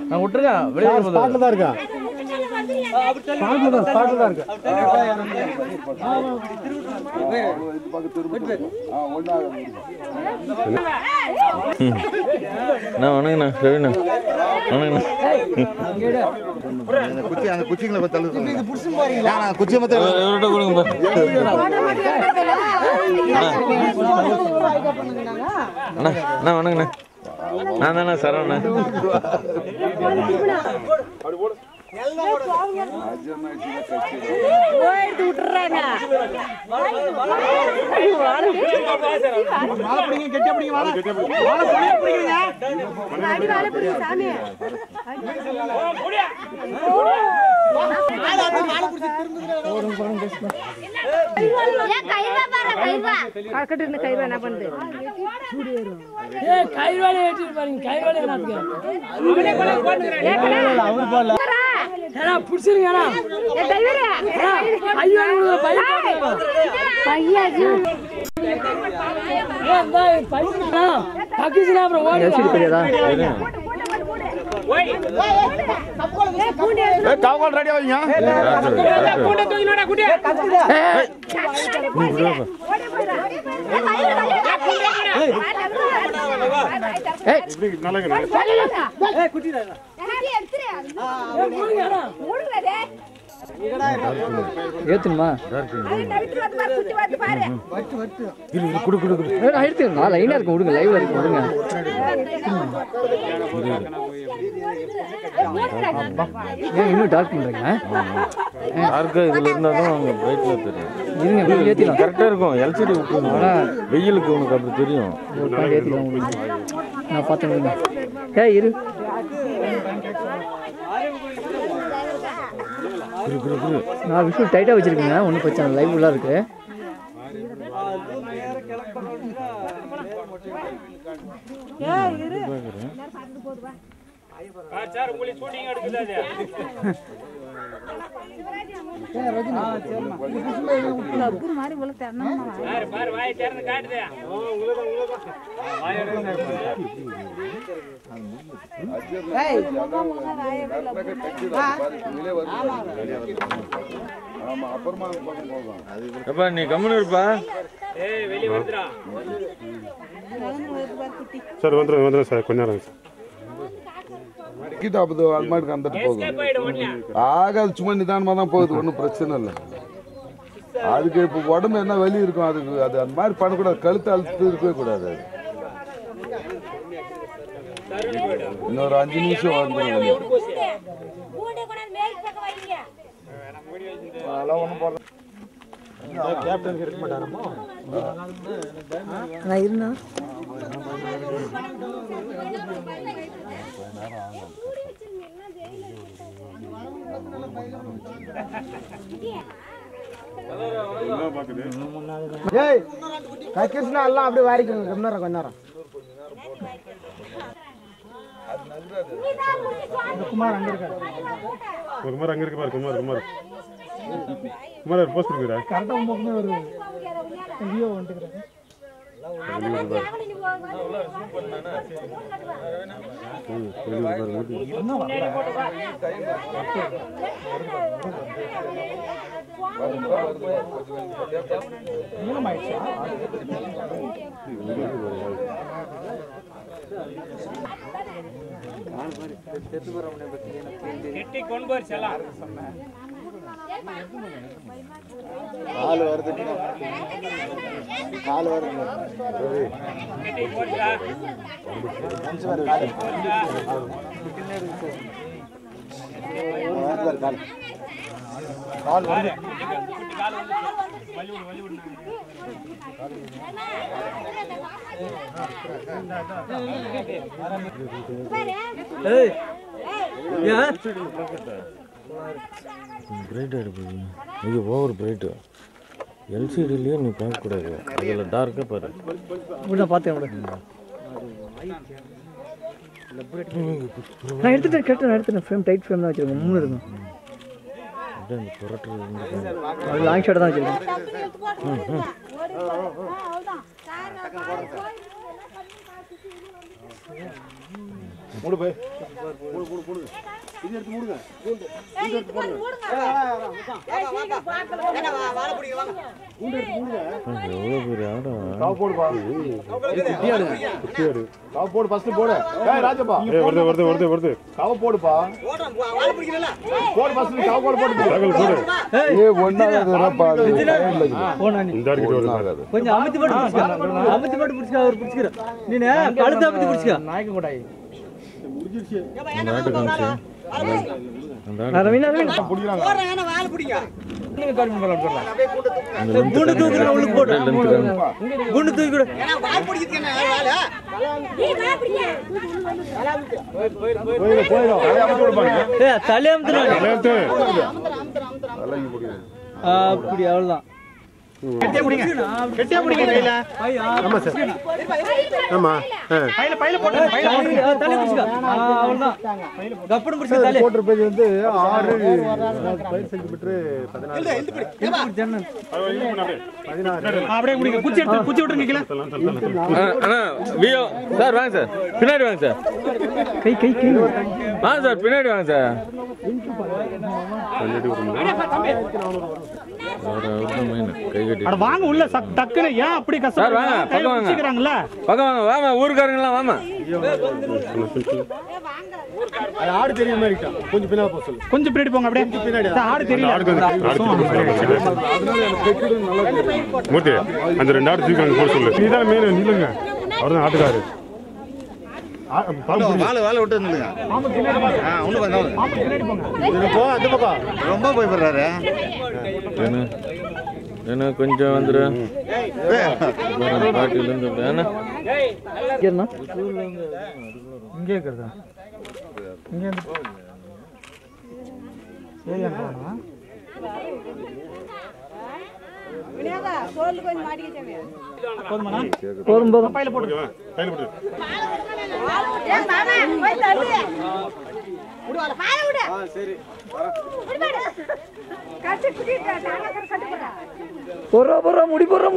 நான் விட்டுருக்கேன் வெளியே ஸ்பாட்ல தான் இருக்கேன் ஸ்பாட்ல தான் இருக்கேன் நான் வணங்கண்ணா ரவிண்ணா வணங்கண்ணா குச்சி அந்த குச்சிங்களை பத்தி குச்சி மத்த கொடுங்க அண்ணா அண்ணா வணங்கண்ணா நான் தானே சரவண்ணா காவல் ரெடியா வைங்க ஏத்துமா லைனா இருக்கு விடுங்க லைவ்ல இருக்கு விடுங்க ஏன் இன்னும் டார்க் பண்றீங்க டார்க்கா இதுல இருந்தாலும் அவங்க பிரைட்ல தெரியும் இருங்க ஏத்திடலாம் கரெக்டா இருக்கும் எல்சிடி விட்டுருந்தா வெயிலுக்கு உனக்கு அப்படி தெரியும் ஏத்திடலாம் நான் பார்த்தேன் ஏய் இரு நான் விஷுவல் டைட்டாக வச்சுருக்கேங்க ஒன்றும் பிரச்சனை லைவ் ஃபுல்லாக இருக்கு அப்பா நீ கம்முன்னு இருப்பா சார் வந்துடும் சார் கொஞ்ச நேரம் அது மாதிரி வந்துட்டு போகுது ஆகாது சும்மா நிதானமா தான் போகுது ஒன்றும் பிரச்சனை இல்லை அதுக்கு இப்போ உடம்பு என்ன வலி இருக்கும் அதுக்கு அது அந்த மாதிரி பண்ணக்கூடாது கழுத்து அழுத்து இருக்கவே கூடாது அது இன்னொரு 5 நிமிஷம் வந்துடும் கேப்டன் இருக்க மாட்டாரமோ நான் இருந்தா ஏய் கக்கிஸ்னா எல்லாம் அப்படியே வாரிக்கணும் கொஞ்ச நேரம் குமார் அங்க இருக்காரு குமார் அங்க இருக்கு பாரு குமார் போஸ்ட் இருக்குடா கரெக்டா உங்களுக்குமே வருது வீடியோ வந்துக்குறாங்க கால் வருது பிரைட் ஆகிடுது இது ஓவர் பிரைட்டு எல்சிடிலேயே நீ பார்க்கக்கூடாது அதில் டார்க்காக பாரு பார்த்தேன் நான் எடுத்துட்டேன் ஃப்ரேம் டைட் ஃப்ரேம் தான் வச்சுருக்கேன் 3 இருக்கும் அப்படியே அந்த புரட்டுறது அது லாங் ஷாட் தான் வச்சிருக்கேன். மூடு போய் மூடு இது எடுத்து மூடுங்க. எவ்வளோ பெரிய ஆடம். காவு போடுப்பா. காவு போடு ஃபர்ஸ்ட் போடு. ஏய் ராஜப்பா. வருது காவு போடுப்பா. போடு ஃபர்ஸ்ட் காவு போடு போடு. ஏய் ஒண்ணாதடா போனா நீ இந்த அடிக்கிட்டு வருது. கொஞ்சம் அமுத்தி போட்டு புடிச்சுக்க அவர் புடிச்சுக்க. நீ கழுத்து அமுத்தி புடிச்சுக்க. நாய்க்கு கூடாய். அந்த ஆட்டு காமிச்சு அந்த ஆடு ரவீனா புடிறாங்க. போறானே வாள புடிங்க. நீங்க கார்டு போடலாம். அந்த குண்டு தூக்குற உள்ளுக்கு போடு. குண்டு தூக்கி கொடு. ஏனா வாள புடிக்கிறதுக்கு என்ன வாள? நீ வாள புடிங்க. போயிடும். தலையாம போடுப்பாங்க. ஏய் தலையம்துறா. அழகி முடியும். அப்படி அவ்வளவுதான். கெட்டியா புடிங்க கையில. ஆமா சார். ஆமா. பையில போட்டு தலை புடிச்சுக்க. அவ்வளவுதான். கப்படு புடிச்சுக்க தலை. போட்டர் பேஜ் வந்து 6 சென்டிமீட்டர் 16. அப்படியே முடிங்க. குச்சி எடுத்து குச்சி விட்டுருங்க கீழ. அண்ணா வியோ சார் வாங்க சார் பின்னாடி வாங்க சார் கை கை கை. வாங்க சார் பின்னாடி வாங்க சார் கை கட்டி அட வாங்க உள்ள டக்குனு ஏன் அப்படி சார் வாங்க பக்கம் வாங்க கஷ்டப்படுறாங்கல்ல? பக்கம் வாங்க வாங்க ஊருக்காரங்களாம் வாமா அது ஆடு தெரியுற மாதிரி இருக்கா. கொஞ்சம் பின்னாடி போக சொல்லு. கொஞ்சம் பின்னாடி போங்க அப்படியே. பின்னாடி ஆடு தெரியல. மூர்த்தி அந்த 2 ஆடு தூக்கி அங்க போட சொல்லு. நீதான் மெயின் நில்லுங்க. அவர்தான் ஆட்டுக்காரு. வாளை விட்டு நில்லுங்க. மாமா பின்னாடி போங்க. ஒண்ணு பண்ணாத. மாமா பின்னாடி போங்க. இது போ அந்த பக்கம். ரொம்ப போய் பண்றாரு. என்ன கொஞ்சம் வந்துரு பாட்டில இருந்து வேணா இங்கே இருக்கிறதா? இங்கே இருந்து சரியா போறா? வினோதா சோல்ல கொஞ்சம் மாட்டிக்க தேவையா? போதுமாண்ணா? போதும் போதும். பையில போடு. கையில போடு. ஏய் மாமா போய் தள்ளு. விடு வாள பாய விடு. சரி விடு. கட்டி குடி தாங்க கட்டி போடா. போறா முடி போறா